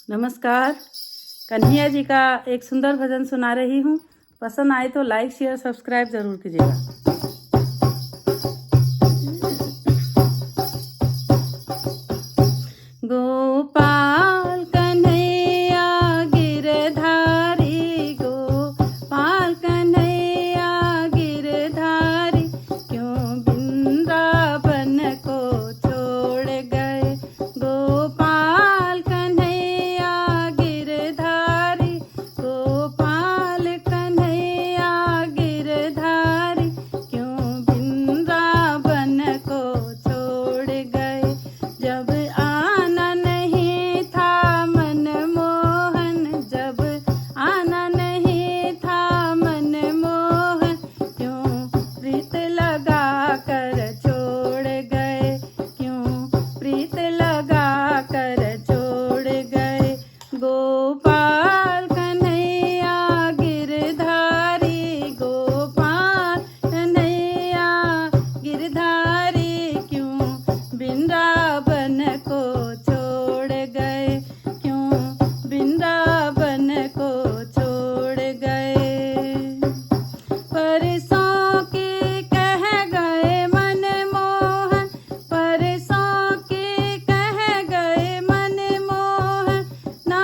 नमस्कार। कन्हैया जी का एक सुंदर भजन सुना रही हूँ। पसंद आए तो लाइक शेयर सब्सक्राइब जरूर कीजिएगा। गोपाल कन्हैया गिरधारी, गोपाल कन्हैया गिरधारी, क्यों वृंदावन को छोड़ गए। गोपाल कन्हैया गिरधारी, गोपाल कन्हैया गिरधारी, क्यों वृंदावन को छोड़ गए। जब आना नहीं था मनमोहन, जब आना नहीं था मनमोहन, क्यों प्रीत लगा कर छोड़ गए, क्यों प्रीत लगा कर छोड़ गए। गोपाल कन्हैया गिरधारी, गोपाल कन्हैया गिरधारी, क्यों वृंदावन को छोड़ गए, क्यों वृंदावन को छोड़ गए। परसों की कह गए मनमोहन, परसों की कह गए मनमोहन, ना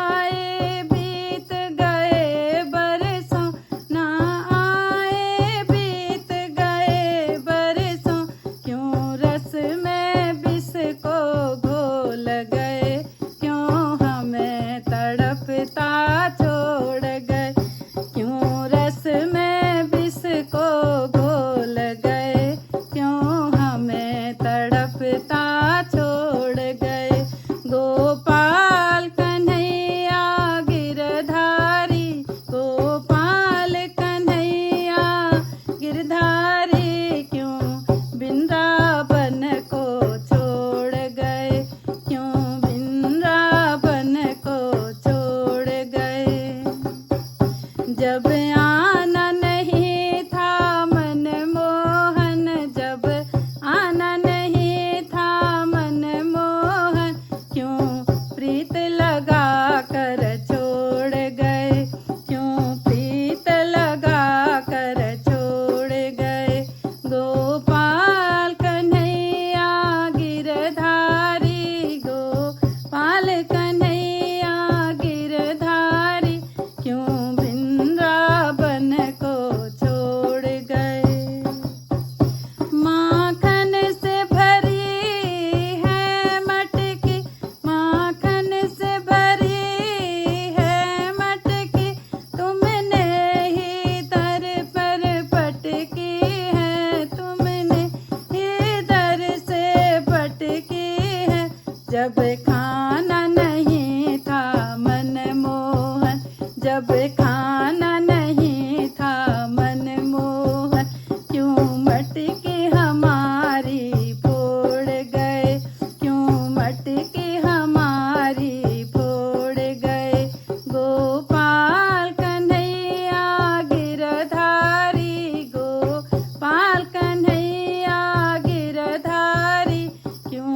आए बीत गए बरसों, ना आए बीत गए बरसों, क्यों रस में विष को घोल गए, क्यों हमें तड़पता छोड़ गए, क्यों रस में विष को घोल गए, क्यों हमें तड़पता छोड़ गए। गोपाल कन्हैया गिरधारी, गोपाल कन्हैया गिरधारी, क्यों वृंदावन को छोड़ गए, क्यों वृंदावन को छोड़ गए। जब आना नहीं था मनमोहन, जब आना नहीं था मनमोहन, क्यों प्रीत लगा कर छोड़ गए, क्यों प्रीत लगा कर छोड़ गए। गोपाल कन्हैया गिरधारी, गोपाल कन्हैया गिरधारी, क्यों वृंदावन को छोड़ गए। माखन से भरी है मटकी, माखन से भरी है मटकी, तुमने ही दर पर पटकी है, तुमने ही दर से पटकी है। जब खाना नहीं था मनमोहन, जब खाना नहीं था मनमोहन, क्यों मटकी हमारी फोड़ गए, क्यों मटकी हमारी फोड़ गए। गोपाल कन्हैया गिरधारी, गोपाल कन्हैया गिरधारी, क्यों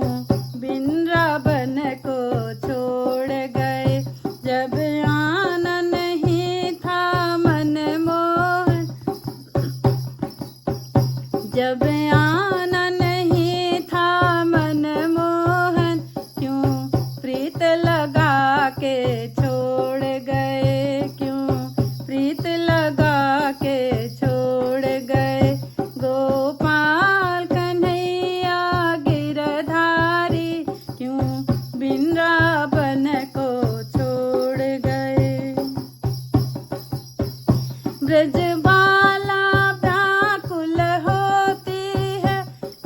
वृंदावन को छोड़ गए। जब आना नहीं था मनमोहन, जब आना नहीं था मनमोहन, क्यों प्रीत लगा के छोड़ गए, क्यों प्रीत लगा के छोड़ गए। गोपाल कन्हैया गिरधारी, क्यों वृंदावन को छोड़ गए। ब्रजबाला व्याकुल होती है,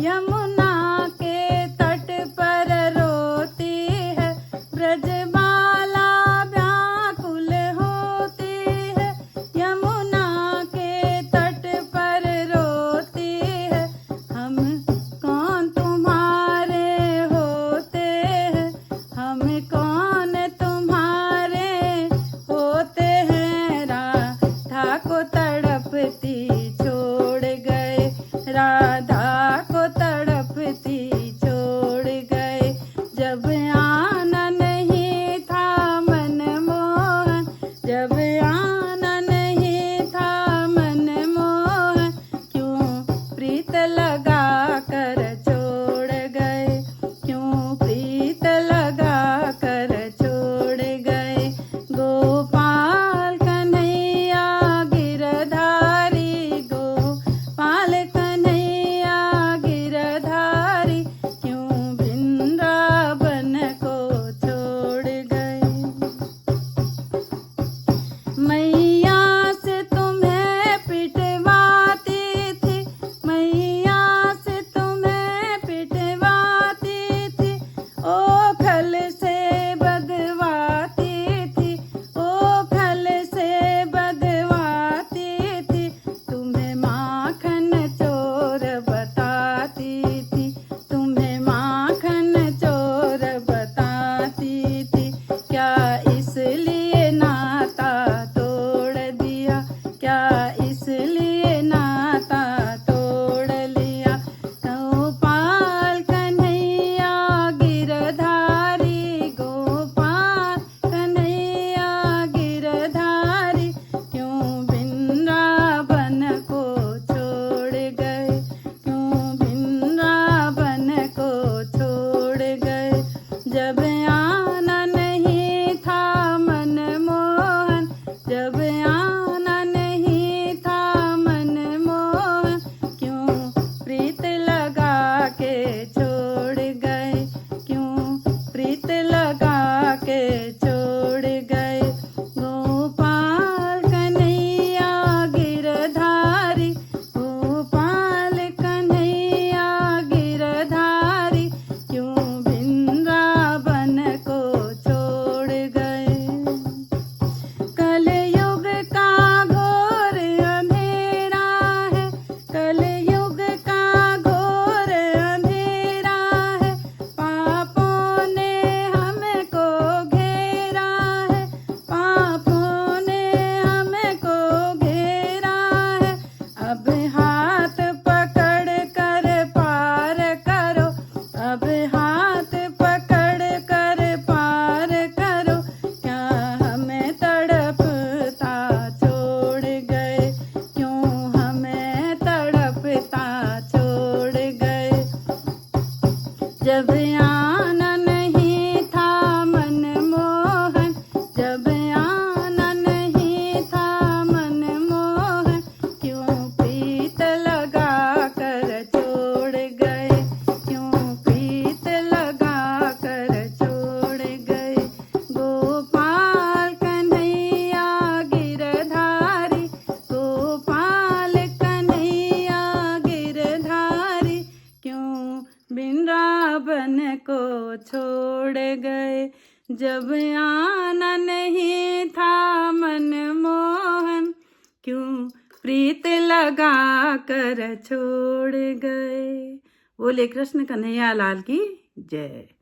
यमुना के तट पर रोती है। ब्रजबाला व्याकुल होती है, यमुना के तट पर रोती है। हम कौन तुम्हारे होते हैं, हम कौन तुम्हारे होते हैं। राधा को तड़पती छोड़ गए, राधा को तड़पती छोड़ गए। जब आना नहीं गए, जब आना नहीं था मनमोहन, क्यों प्रीत लगा कर छोड़ गए। बोले कृष्ण कन्हैया लाल की जय।